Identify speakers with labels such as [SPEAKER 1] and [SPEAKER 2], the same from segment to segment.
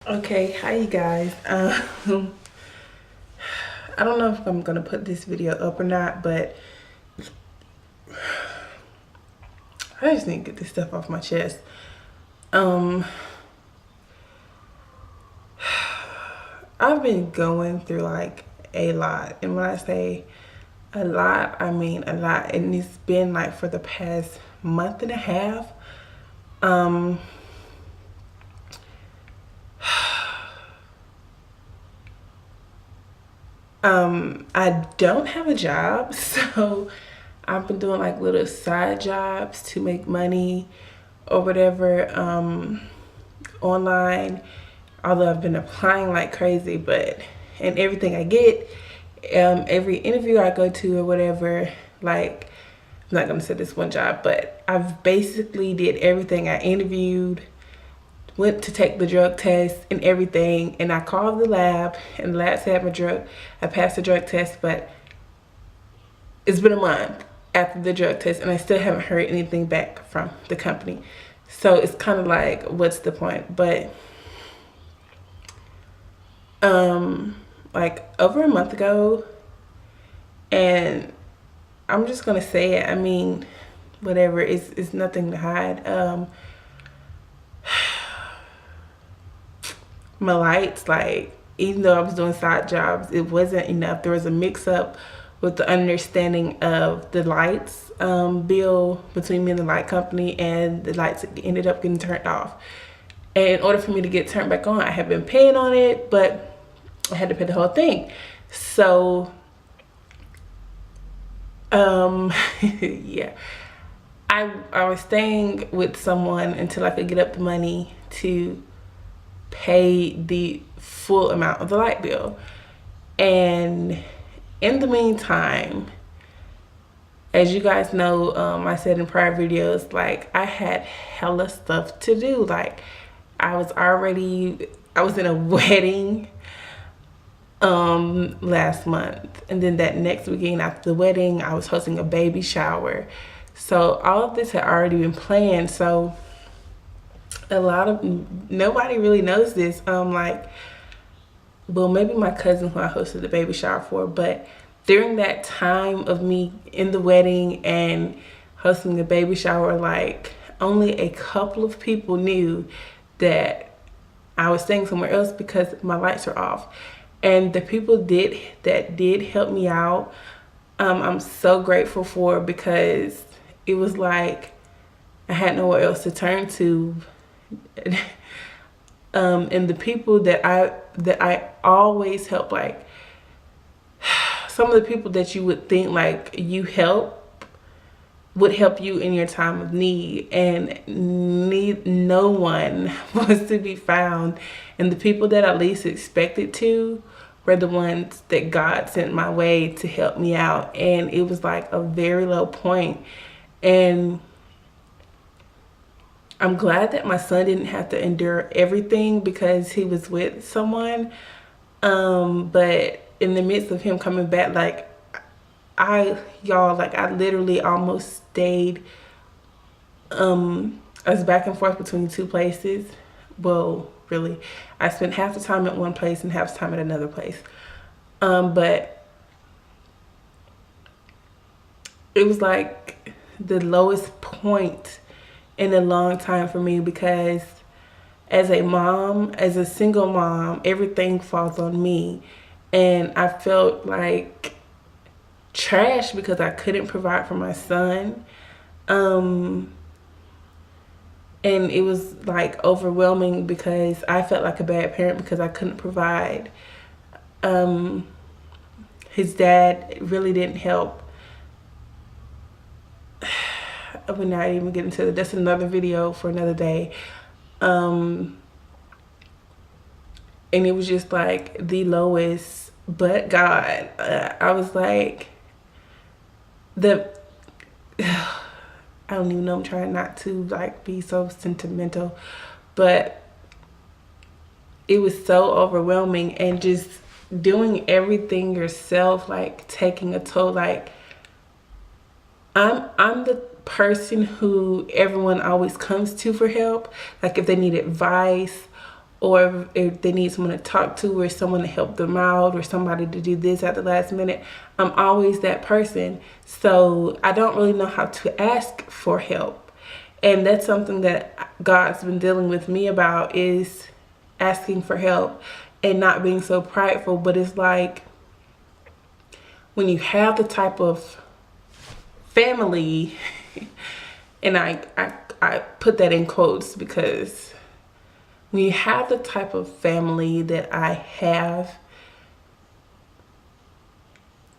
[SPEAKER 1] Okay, hi you guys. I don't know if I'm gonna put this video up or not, but I just need to get this stuff off my chest. Um, I've been going through like a lot, and when I say a lot, I mean a lot, and it's been like for the past month and a half. Um, I don't have a job, so I've been doing like little side jobs to make money or whatever, online. Although I've been applying like crazy, but and everything I get, every interview I go to or whatever, like I'm not gonna say this one job, but I've basically did everything. I interviewed, went to take the drug test and everything, and I called the lab, and the lab said I passed the drug test, but it's been a month after the drug test, and I still haven't heard anything back from the company. So it's kind of like, what's the point? But like over a month ago, and I'm just gonna say it. I mean, whatever. It's nothing to hide. My lights, like, even though I was doing side jobs, it wasn't enough. There was a mix up with the understanding of the lights bill between me and the light company, and the lights ended up getting turned off. And in order for me to get turned back on, I had been paying on it, but I had to pay the whole thing. So, yeah. I was staying with someone until I could get up the money to pay the full amount of the light bill. And in the meantime, as you guys know, I said in prior videos, like I had hella stuff to do. Like I was in a wedding last month, and then that next weekend after the wedding I was hosting a baby shower. So all of this had already been planned. So a lot of nobody really knows this. Like, well, maybe my cousin who I hosted the baby shower for, but during that time of me in the wedding and hosting the baby shower, like only a couple of people knew that I was staying somewhere else because my lights are off. And the people did help me out. I'm so grateful for, because it was like I had nowhere else to turn to. And the people that I always help, like some of the people that you would think like you help would help you in your time of need, and no one was to be found. And the people that I least expected to were the ones that God sent my way to help me out. And it was like a very low point. And I'm glad that my son didn't have to endure everything because he was with someone. But in the midst of him coming back, like I literally almost stayed. I was back and forth between two places. Well, really, I spent half the time at one place and half the time at another place. But it was like the lowest point in a long time for me, because as a mom, as a single mom, everything falls on me. And I felt like trash because I couldn't provide for my son. Um, and it was like overwhelming because I felt like a bad parent because I couldn't provide. Um, his dad really didn't help. We're not even getting to that's another video for another day. Um, and it was just like the lowest. But God, I was like, the I don't even know, I'm trying not to like be so sentimental, but it was so overwhelming, and just doing everything yourself, like taking a toll. Like I'm the person who everyone always comes to for help, like if they need advice or if they need someone to talk to, or someone to help them out, or somebody to do this at the last minute, I'm always that person. So I don't really know how to ask for help. And that's something that God's been dealing with me about, is asking for help and not being so prideful. But it's like, when you have the type of family, and I put that in quotes, because when you have the type of family that I have,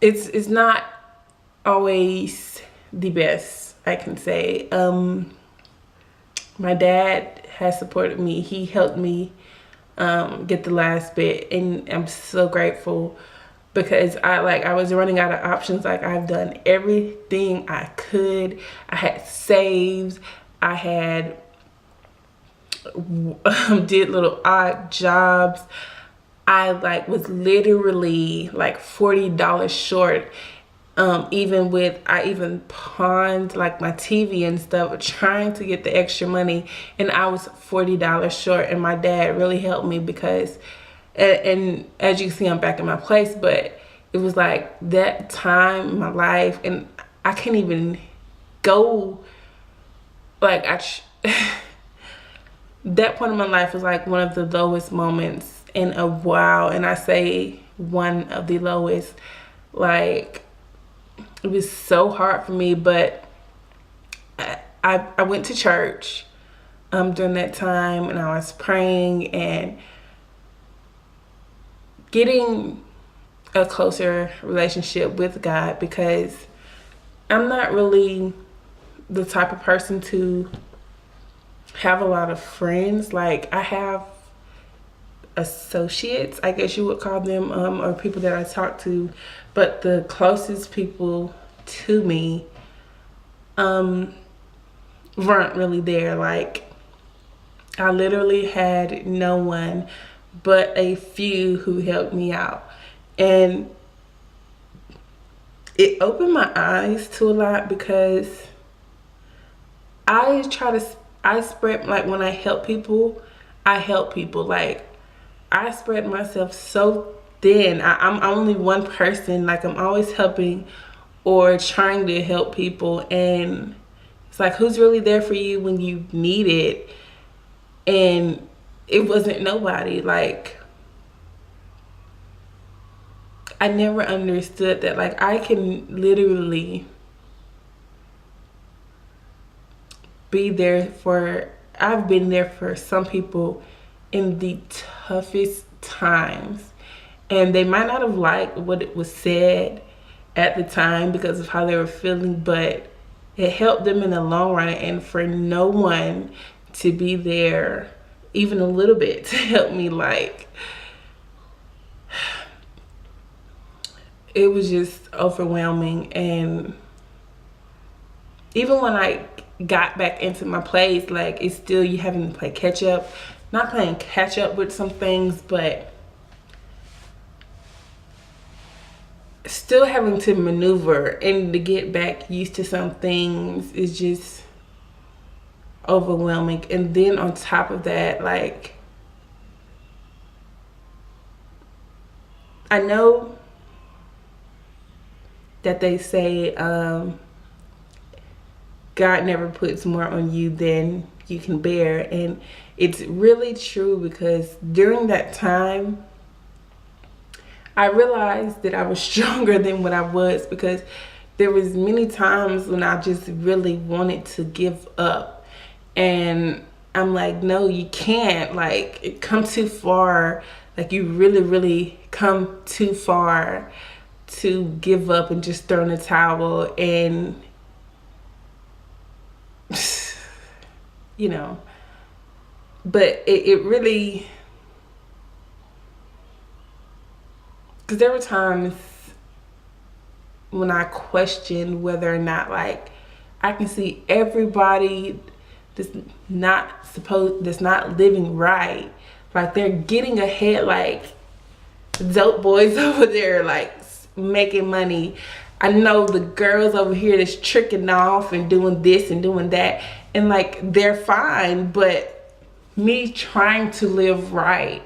[SPEAKER 1] it's not always the best, I can say. My dad has supported me. He helped me get the last bit, and I'm so grateful, because I was running out of options. Like, I've done everything I could. I had saves. I had did little odd jobs. I was literally like $40 short. I even pawned like my TV and stuff, trying to get the extra money, and I was $40 short. And my dad really helped me, because, and as you can see, I'm back in my place, but it was like that time in my life, and I can't even go, like, that point in my life was like one of the lowest moments in a while. And I say one of the lowest. Like, it was so hard for me, but I went to church during that time, and I was praying and getting a closer relationship with God, because I'm not really the type of person to have a lot of friends. Like, I have associates, I guess you would call them, or people that I talk to, but the closest people to me weren't really there. Like, I literally had no one but a few who helped me out, and it opened my eyes to a lot, because I spread, like, when I help people, like, I spread myself so thin. I'm only one person. Like, I'm always helping or trying to help people, and it's like, who's really there for you when you need it? And it wasn't nobody. Like, I never understood that. Like, I can literally be there for, I've been there for some people in the toughest times, and they might not have liked what it was said at the time because of how they were feeling, but it helped them in the long run. And for no one to be there even a little bit to help me, like, it was just overwhelming. And even when I got back into my place, like, it's still, you having to play catch up. Not playing catch up with some things, but still having to maneuver and to get back used to some things is just overwhelming. And then on top of that, like, I know that they say God never puts more on you than you can bear, and it's really true, because during that time I realized that I was stronger than what I was, because there was many times when I just really wanted to give up, and I'm like, no, you can't. Like, it come too far. Like, you really come too far to give up and just throw in the towel. And you know, but it really, because there were times when I questioned whether or not, like, I can see everybody that's not living right, like, they're getting ahead, like dope boys over there, like, making money. I know the girls over here that's tricking off and doing this and doing that, and like, they're fine, but me trying to live right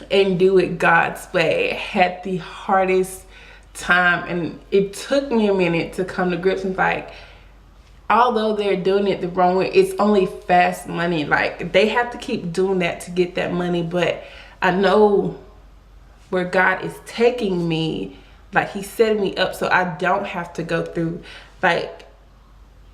[SPEAKER 1] and do it God's way had the hardest time. And it took me a minute to come to grips with, like, although they're doing it the wrong way, it's only fast money. Like, they have to keep doing that to get that money, but I know where God is taking me. Like, he's setting me up so I don't have to go through, like,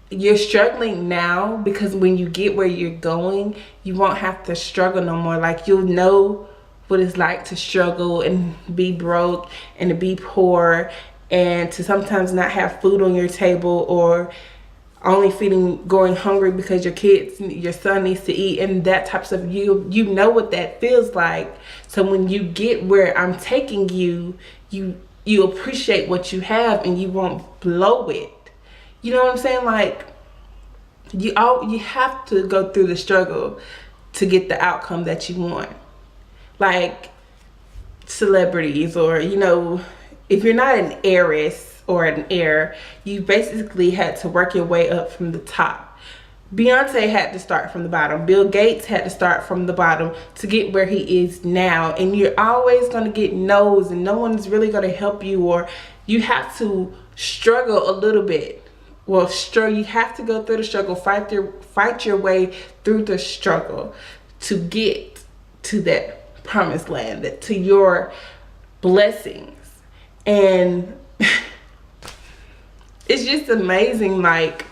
[SPEAKER 1] you're struggling now, because when you get where you're going, you won't have to struggle no more. Like, you'll know what it's like to struggle and be broke and to be poor and to sometimes not have food on your table, or only going hungry because your son needs to eat, and that type of stuff. You know what that feels like. So when you get where I'm taking you, you appreciate what you have and you won't blow it. You know what I'm saying? Like, you have to go through the struggle to get the outcome that you want. Like celebrities, or, you know, if you're not an heiress or an heir, you basically had to work your way up from the top. Beyonce had to start from the bottom. Bill Gates had to start from the bottom to get where he is now. And you're always going to get no's, and no one's really going to help you, or you have to struggle a little bit. Well, you have to go through the struggle, fight your way through the struggle to get to that promised land, to your blessings. And it's just amazing, like,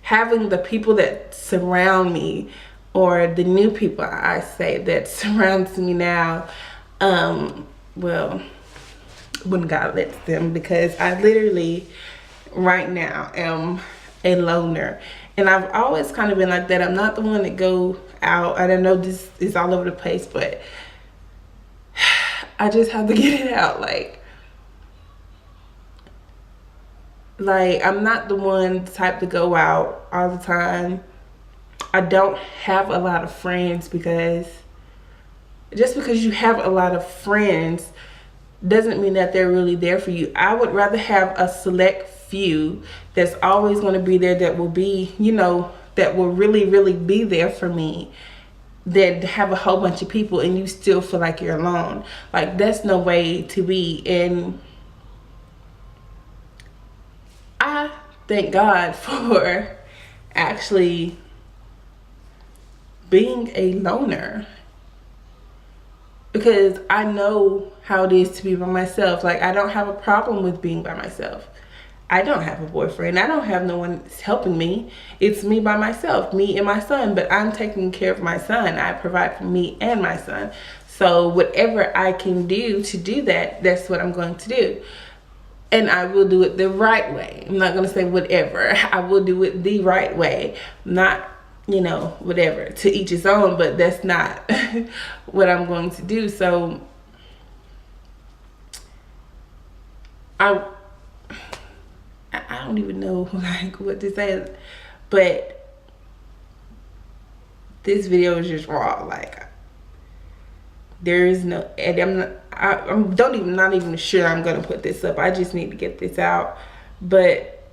[SPEAKER 1] having the people that surround me, or the new people, I say, that surrounds me now. Well, when God lets them, because I literally right now am a loner, and I've always kind of been like that. I'm not the one that go out. I don't know, this is all over the place, but I just have to get it out. Like, I'm not the one type to go out all the time. I don't have a lot of friends, because just because you have a lot of friends doesn't mean that they're really there for you. I would rather have a select few that's always going to be there, that will be, you know, that will really, really be there for me, than to have a whole bunch of people and you still feel like you're alone. Like, that's no way to be. And I thank God for actually being a loner, because I know how it is to be by myself. Like, I don't have a problem with being by myself. I don't have a boyfriend. I don't have no one helping me. It's me by myself, me and my son. But I'm taking care of my son. I provide for me and my son. So whatever I can do to do that, that's what I'm going to do. And I will do it the right way. I'm not going to say whatever. I will do it the right way. Not, you know, whatever. To each his own. But that's not what I'm going to do. So I don't even know, like, what to say. But this video is just raw. Like, there is no, and I'm not even sure I'm gonna put this up. I just need to get this out. But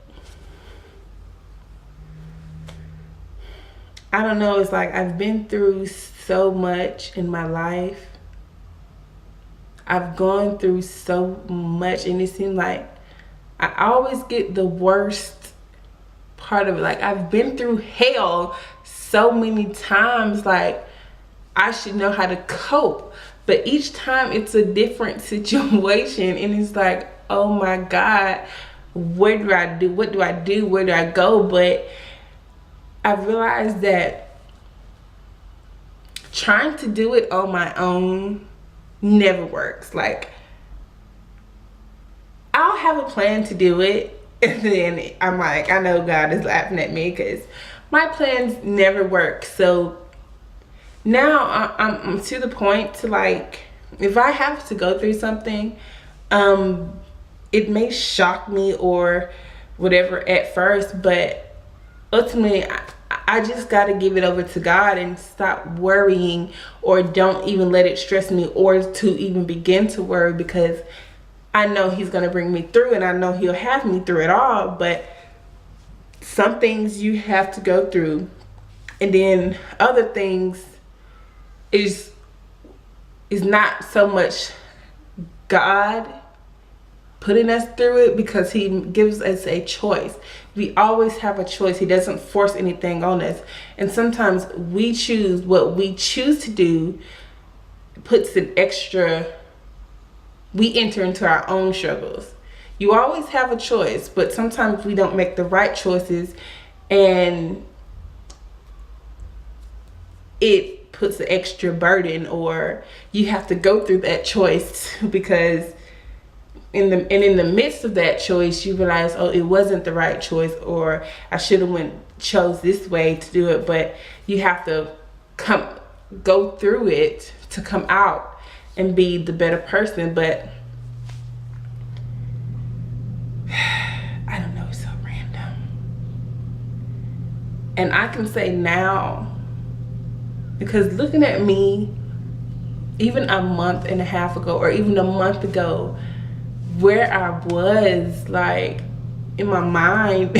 [SPEAKER 1] I don't know, it's like I've been through so much in my life. I've gone through so much, and it seems like I always get the worst part of it. Like, I've been through hell so many times. Like, I should know how to cope, but each time it's a different situation, and it's like, oh my God, what do I do? What do I do? Where do I go? But I've realized that trying to do it on my own never works. Like, I'll have a plan to do it, and then I'm like, I know God is laughing at me because my plans never work. So now I'm to the point to, like, if I have to go through something, it may shock me or whatever at first, but ultimately I just got to give it over to God and stop worrying, or don't even let it stress me, or to even begin to worry, because I know He's going to bring me through, and I know He'll have me through it all. But some things you have to go through, and then other things is not so much God putting us through it, because he gives us a choice. We always have a choice. He doesn't force anything on us. And sometimes we choose what we choose to do, puts an extra, we enter into our own struggles. You always have a choice, but sometimes we don't make the right choices, and it puts an extra burden, or you have to go through that choice because in the midst of that choice you realize, oh, it wasn't the right choice, or I should have chose this way to do it. But you have to go through it to come out and be the better person. But I don't know, it's so random. And I can say now, because looking at me even a month and a half ago, or even a month ago, where I was, like, in my mind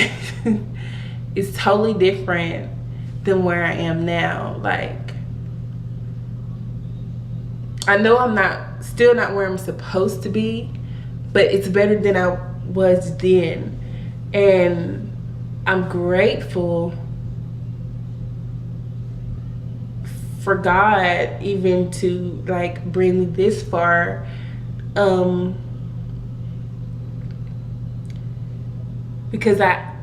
[SPEAKER 1] is totally different than where I am now. Like, I know I'm still not where I'm supposed to be, but it's better than I was then. And I'm grateful for God even to, like, bring me this far. Because I've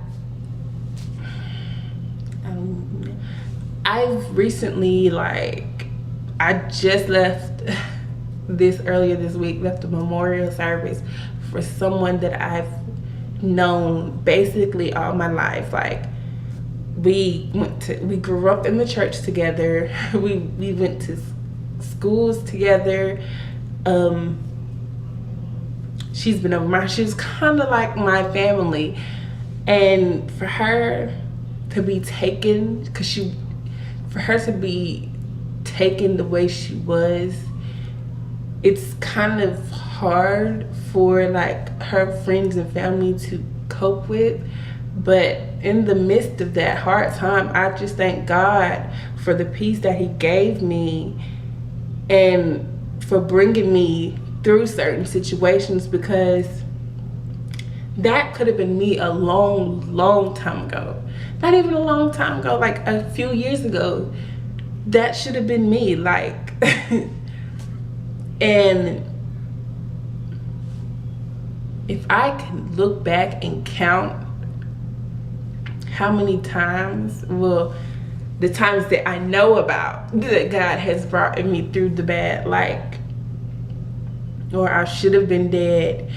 [SPEAKER 1] recently, like, I just left earlier this week, left a memorial service for someone that I've known basically all my life. Like, we grew up in the church together. We went to schools together. She's been over she was kind of like my family. And for her to be taken, for her to be taken the way she was, it's kind of hard for, like, her friends and family to cope with. But in the midst of that hard time, I just thank God for the peace that he gave me, and for bringing me through certain situations, because that could have been me a long time ago. Not even a long time ago, like a few years ago. That should have been me, like. And if I can look back and count how many times, well, the times that I know about that God has brought me through the bad, like, or I should have been dead.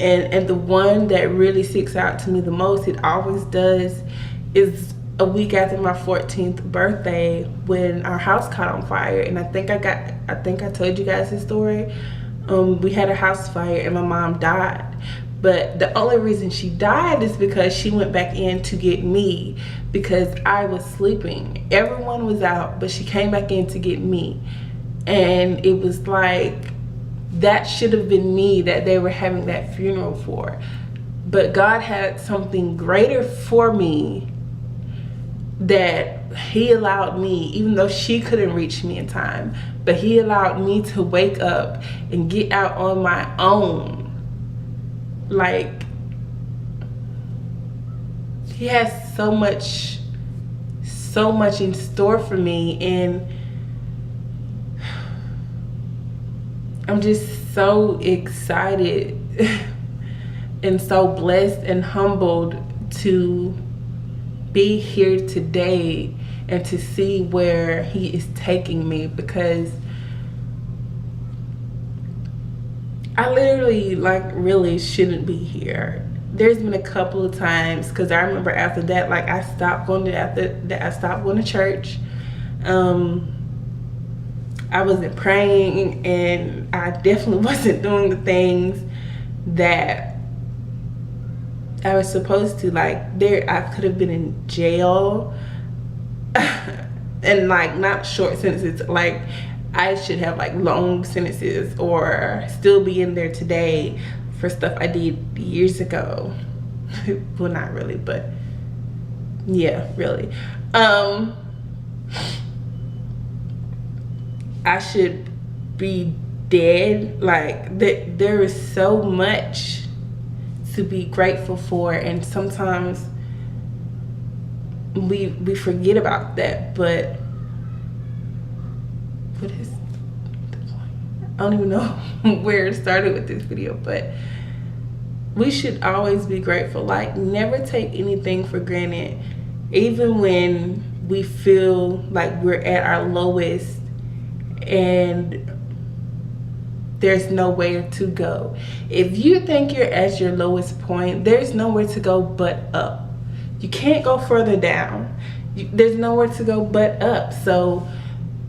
[SPEAKER 1] And the one that really sticks out to me the most, it always does, is a week after my 14th birthday, when our house caught on fire. And I think I told you guys this story. We had a house fire and my mom died. But the only reason she died is because she went back in to get me, because I was sleeping. Everyone was out, but she came back in to get me. And it was like, that should have been me that they were having that funeral for. But God had something greater for me, that he allowed me, even though she couldn't reach me in time, but he allowed me to wake up and get out on my own. Like, he has so much in store for me, and I'm just so excited and so blessed and humbled to be here today and to see where he is taking me, because I literally, like, really shouldn't be here. There's been a couple of times, because I remember after that, like, I stopped going to church. I wasn't praying, and I definitely wasn't doing the things that I was supposed to. Like, I could have been in jail, and, like, not short sentences. Like, I should have, like, long sentences, or still be in there today for stuff I did years ago. Well, not really, but Yeah, really. I should be dead. Like, there is so much to be grateful for, and sometimes we forget about that. But what is the point? I don't even know where it started with this video, but we should always be grateful. Like, never take anything for granted, even when we feel like we're at our lowest and there's nowhere to go. If you think you're at your lowest point, there's nowhere to go but up. You can't go further down. There's nowhere to go but up. So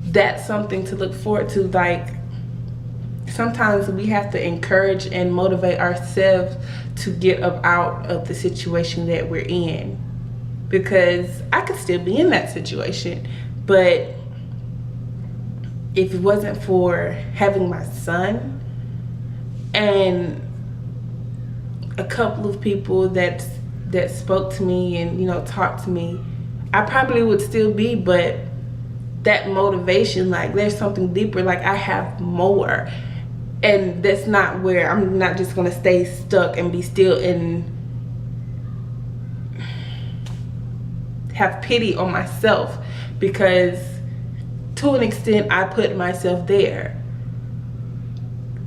[SPEAKER 1] that's something to look forward to. Like, sometimes we have to encourage and motivate ourselves to get up out of the situation that we're in, because I could still be in that situation, but if it wasn't for having my son and a couple of people that spoke to me and, you know, talked to me, I probably would still be. But that motivation, like, there's something deeper. Like, I have more, and that's not where I'm not just gonna stay stuck and be still and have pity on myself, because to an extent I put myself there.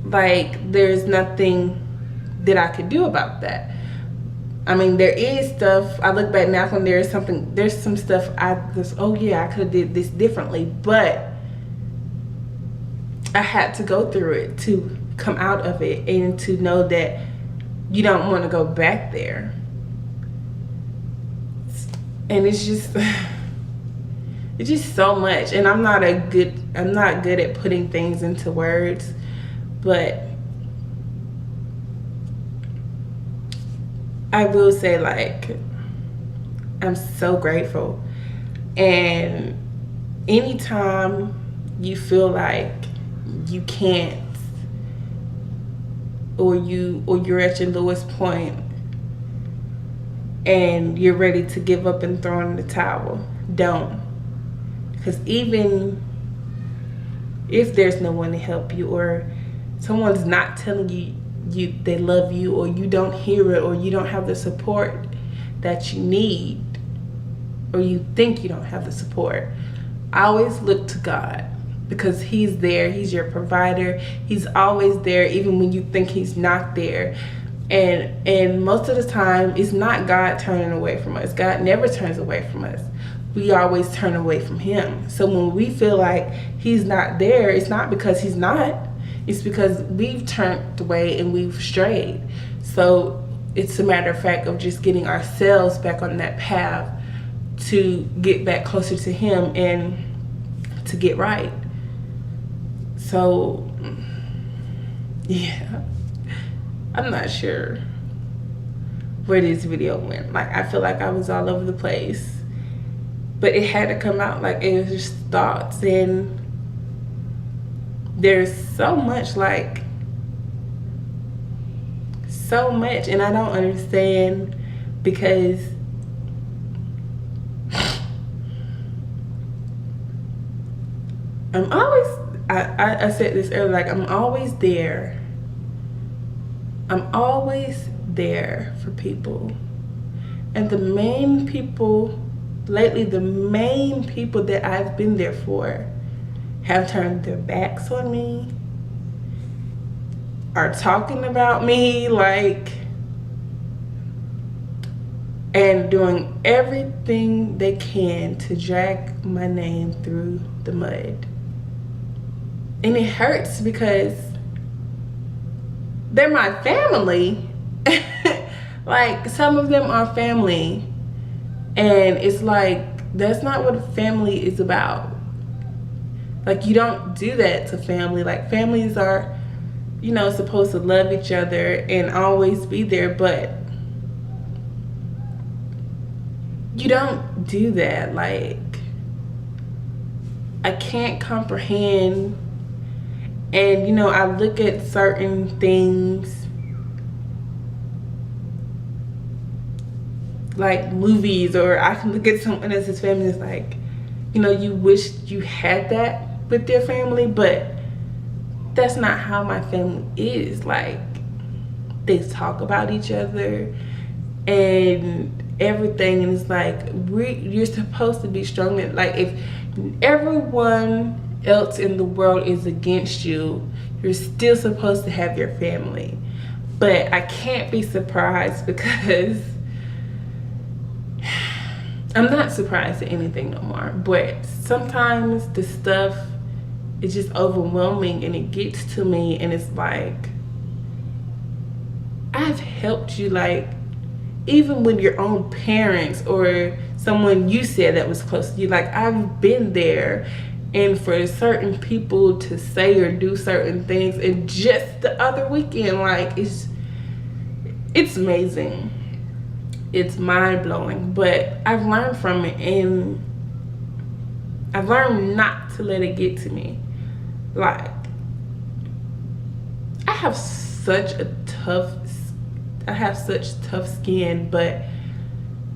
[SPEAKER 1] Like, there's nothing that I could do about that. I mean, there is stuff, I look back now when there's some stuff I just, oh yeah, I could have did this differently, but I had to go through it to come out of it, and to know that you don't want to go back there. And it's just so much, and I'm not good at putting things into words, but I will say, like, I'm so grateful. And anytime you feel like you can't, or you're at your lowest point and you're ready to give up and throw in the towel, don't. Because even if there's no one to help you, or someone's not telling you they love you, or you don't hear it, or you don't have the support that you need, or you think you don't have the support, I always look to God, because he's there. He's your provider. He's always there, even when you think he's not there. And most of the time, it's not God turning away from us. God never turns away from us. We always turn away from him. So when we feel like he's not there, it's not because he's not. It's because we've turned away and we've strayed. So it's a matter of fact of just getting ourselves back on that path to get back closer to him and to get right. So yeah, I'm not sure where this video went. Like, I feel like I was all over the place, but it had to come out. Like, it was just thoughts, and there's so much, like, so much, and I don't understand, because I'm always, I said this earlier, like, I'm always there. I'm always there for people. And the main people, lately, the main people that I've been there for have turned their backs on me, are talking about me, like, and doing everything they can to drag my name through the mud. And it hurts, because they're my family. Like, some of them are family, and it's like, that's not what a family is about. Like, you don't do that to family. Like, families are, you know, supposed to love each other and always be there, but you don't do that. Like, I can't comprehend. And, you know, I look at certain things, like movies, or I can look at someone else's family. It's like, you know, you wish you had that with their family, but that's not how my family is. Like, they talk about each other and everything, and it's like you're supposed to be strong. Like, if everyone else in the world is against you, you're still supposed to have your family. But I can't be surprised, because I'm not surprised at anything no more. But sometimes the stuff is just overwhelming, and it gets to me, and it's like, I've helped you, like, even with your own parents or someone you said that was close to you. Like, I've been there. And for certain people to say or do certain things, and just the other weekend, like, it's amazing. It's mind-blowing. But I've learned from it, and I've learned not to let it get to me. Like, I have such tough skin, but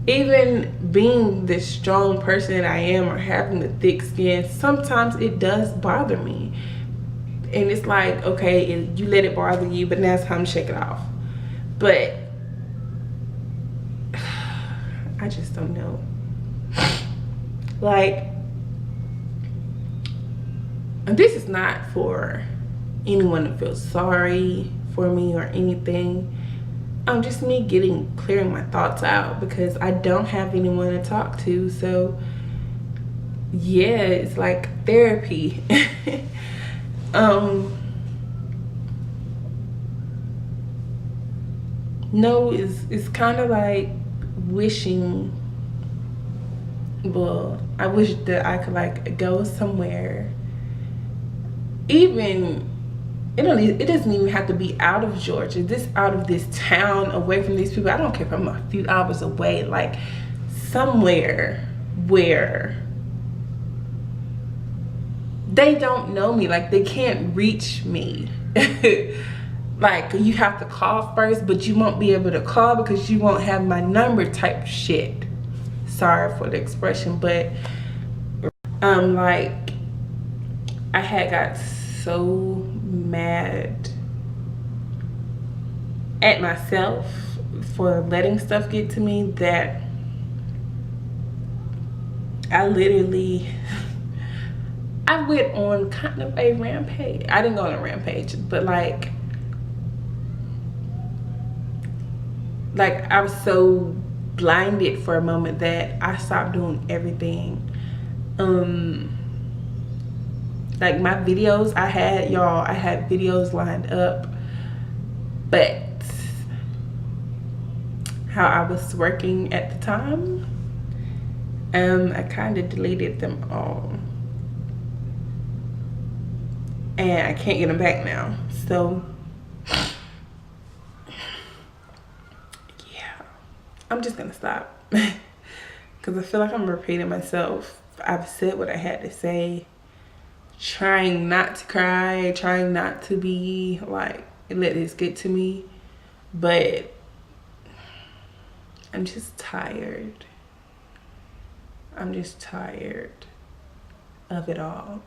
[SPEAKER 1] even being the strong person that I am, or having the thick skin, sometimes it does bother me. And it's like, okay, you let it bother you, but now it's time to shake it off. But I just don't know. Like, this is not for anyone to feel sorry for me or anything. Just me clearing my thoughts out, because I don't have anyone to talk to. So yeah, it's like therapy. No, it's kind of like wishing, well, I wish that I could like go somewhere, even it doesn't even have to be out of Georgia, just out of this town, away from these people. I don't care if I'm a few hours away, like somewhere where they don't know me, like they can't reach me. Like, you have to call first, but you won't be able to call because you won't have my number type shit. Sorry for the expression, but like, I had got so mad at myself for letting stuff get to me that I literally I went on kind of a rampage. I didn't go on a rampage, but like I was so blinded for a moment that I stopped doing everything. Like my videos, I had videos lined up, but how I was working at the time, I kind of deleted them all, and I can't get them back now. So yeah, I'm just gonna stop because I feel like I'm repeating myself. I've said what I had to say, trying not to cry, trying not to be like, let this get to me, but I'm just tired. I'm just tired of it all.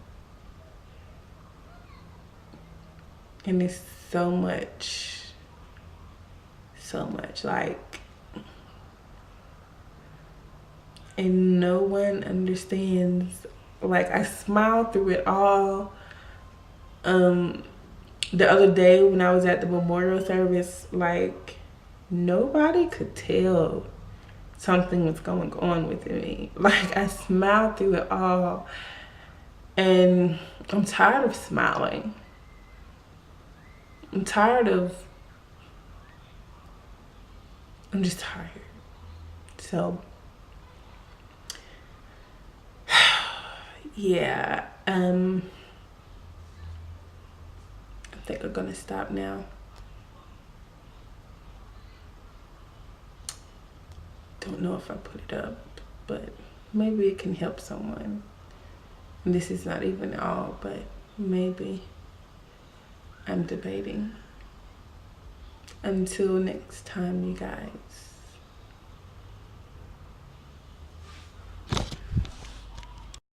[SPEAKER 1] And it's so much, like, and no one understands. Like, I smiled through it all. The other day when I was at the memorial service, like, nobody could tell something was going on with me. Like, I smiled through it all, and I'm tired of smiling. I'm just tired. So yeah, I think I'm gonna stop now. Don't know if I put it up, but maybe it can help someone. And this is not even all, but maybe. I'm debating. Until next time, you guys.